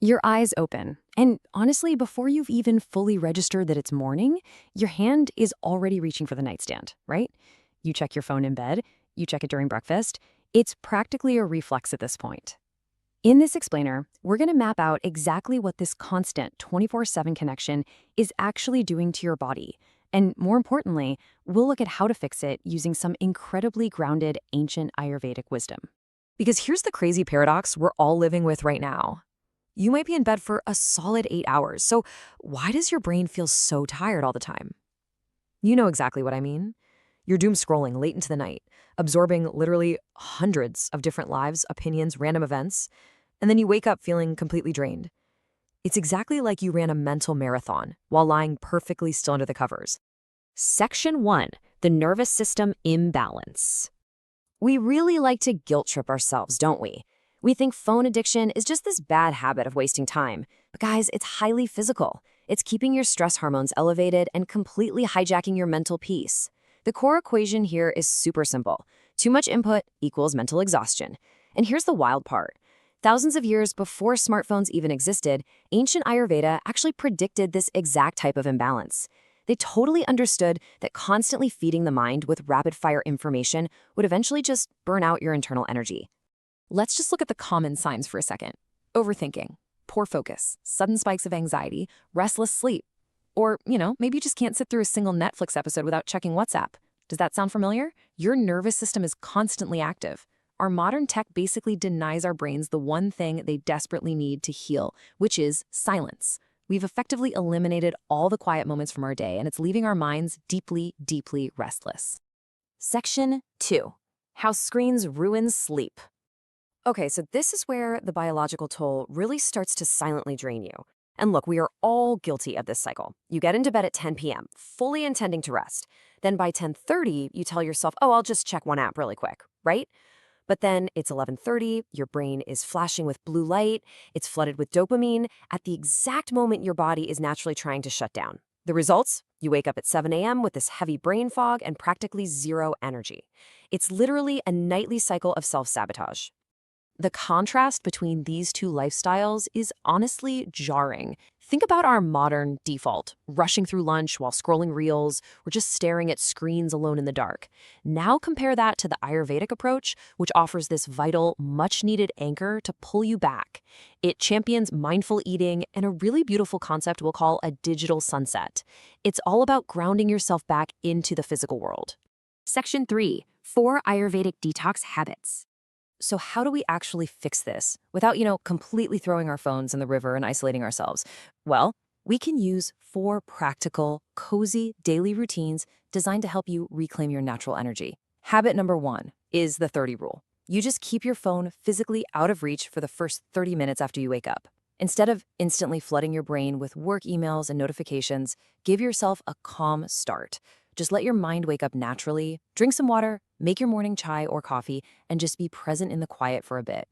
Your eyes open. And honestly, before you've even fully registered that it's morning, your hand is already reaching for the nightstand, right? You check your phone in bed, you check it during breakfast. It's practically a reflex at this point. In this explainer, we're going to map out exactly what this constant 24/7 connection is actually doing to your body. And more importantly, we'll look at how to fix it using some incredibly grounded ancient Ayurvedic wisdom. Because here's the crazy paradox we're all living with right now. You might be in bed for a solid 8 hours, so why does your brain feel so tired all the time? You know exactly what I mean. You're doom scrolling late into the night, absorbing literally hundreds of different lives, opinions, random events, and then you wake up feeling completely drained. It's exactly like you ran a mental marathon while lying perfectly still under the covers. Section 1, the nervous system imbalance. We really like to guilt trip ourselves, don't we? We think phone addiction is just this bad habit of wasting time. But guys, it's highly physical. It's keeping your stress hormones elevated and completely hijacking your mental peace. The core equation here is super simple. Too much input equals mental exhaustion. And here's the wild part. Thousands of years before smartphones even existed, ancient Ayurveda actually predicted this exact type of imbalance. They totally understood that constantly feeding the mind with rapid-fire information would eventually just burn out your internal energy. Let's just look at the common signs for a second. Overthinking, poor focus, sudden spikes of anxiety, restless sleep. Or, maybe you just can't sit through a single Netflix episode without checking WhatsApp. Does that sound familiar? Your nervous system is constantly active. Our modern tech basically denies our brains the one thing they desperately need to heal, which is silence. We've effectively eliminated all the quiet moments from our day, and it's leaving our minds deeply, deeply restless. Section 2. How screens ruin sleep. Okay, so this is where the biological toll really starts to silently drain you. And look, we are all guilty of this cycle. You get into bed at 10 p.m., fully intending to rest. Then by 10:30, you tell yourself, oh, I'll just check one app really quick, right? But then it's 11:30, your brain is flashing with blue light, it's flooded with dopamine at the exact moment your body is naturally trying to shut down. The results? You wake up at 7 a.m. with this heavy brain fog and practically zero energy. It's literally a nightly cycle of self-sabotage. The contrast between these two lifestyles is honestly jarring. Think about our modern default, rushing through lunch while scrolling reels or just staring at screens alone in the dark. Now compare that to the Ayurvedic approach, which offers this vital, much-needed anchor to pull you back. It champions mindful eating and a really beautiful concept we'll call a digital sunset. It's all about grounding yourself back into the physical world. Section 3, 4 Ayurvedic detox habits. So how do we actually fix this without, completely throwing our phones in the river and isolating ourselves? Well, we can use 4 practical, cozy daily routines designed to help you reclaim your natural energy. Habit number 1 is the 30 rule. You just keep your phone physically out of reach for the first 30 minutes after you wake up. Instead of instantly flooding your brain with work emails and notifications, give yourself a calm start. Just let your mind wake up naturally, drink some water, make your morning chai or coffee, and just be present in the quiet for a bit.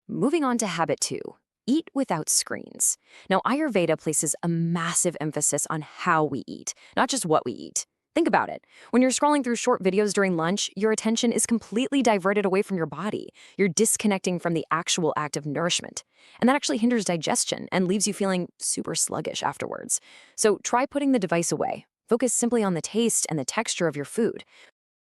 Moving on to habit 2, eat without screens. Now, Ayurveda places a massive emphasis on how we eat, not just what we eat. Think about it. When you're scrolling through short videos during lunch, your attention is completely diverted away from your body. You're disconnecting from the actual act of nourishment. And that actually hinders digestion and leaves you feeling super sluggish afterwards. So try putting the device away. Focus simply on the taste and the texture of your food.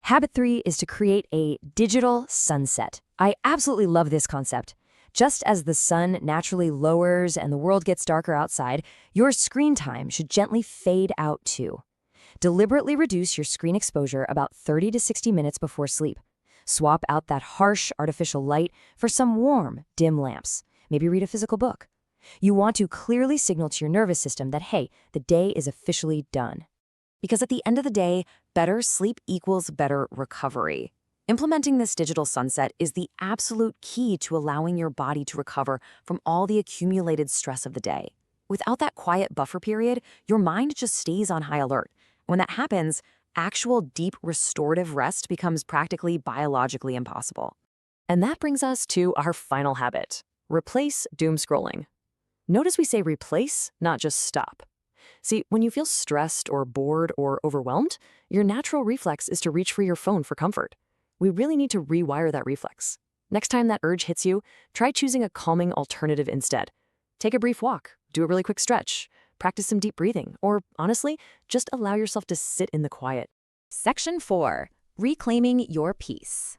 Habit 3 is to create a digital sunset. I absolutely love this concept. Just as the sun naturally lowers and the world gets darker outside, your screen time should gently fade out too. Deliberately reduce your screen exposure about 30 to 60 minutes before sleep. Swap out that harsh artificial light for some warm, dim lamps. Maybe read a physical book. You want to clearly signal to your nervous system that, hey, the day is officially done. Because at the end of the day, better sleep equals better recovery. Implementing this digital sunset is the absolute key to allowing your body to recover from all the accumulated stress of the day. Without that quiet buffer period, your mind just stays on high alert. When that happens, actual deep restorative rest becomes practically biologically impossible. And that brings us to our final habit. Replace doom scrolling. Notice we say replace, not just stop. See, when you feel stressed or bored or overwhelmed, your natural reflex is to reach for your phone for comfort. We really need to rewire that reflex. Next time that urge hits you, try choosing a calming alternative instead. Take a brief walk, do a really quick stretch, practice some deep breathing, or honestly, just allow yourself to sit in the quiet. Section 4. Reclaiming your peace.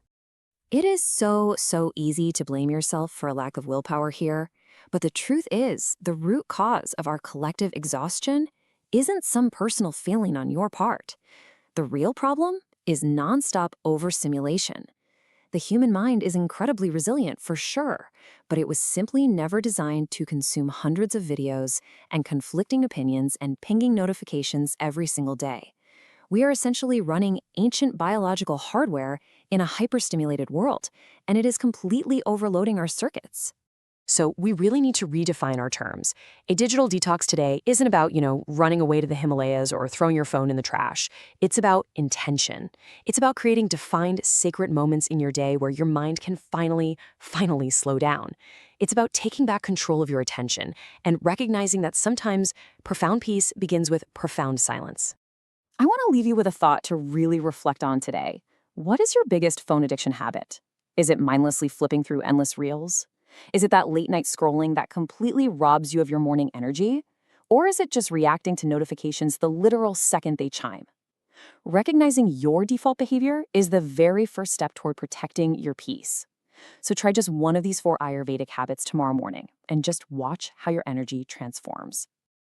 It is so easy to blame yourself for a lack of willpower here, but the truth is, the root cause of our collective exhaustion isn't some personal failing on your part. The real problem is nonstop overstimulation. The human mind is incredibly resilient for sure, but it was simply never designed to consume hundreds of videos and conflicting opinions and pinging notifications every single day. We are essentially running ancient biological hardware in a hyperstimulated world, and it is completely overloading our circuits. So we really need to redefine our terms. A digital detox today isn't about, running away to the Himalayas or throwing your phone in the trash. It's about intention. It's about creating defined, sacred moments in your day where your mind can finally slow down. It's about taking back control of your attention and recognizing that sometimes profound peace begins with profound silence. I want to leave you with a thought to really reflect on today. What is your biggest phone addiction habit? Is it mindlessly flipping through endless reels? Is it that late-night scrolling that completely robs you of your morning energy? Or is it just reacting to notifications the literal second they chime? Recognizing your default behavior is the very first step toward protecting your peace. So try just one of these 4 Ayurvedic habits tomorrow morning and just watch how your energy transforms.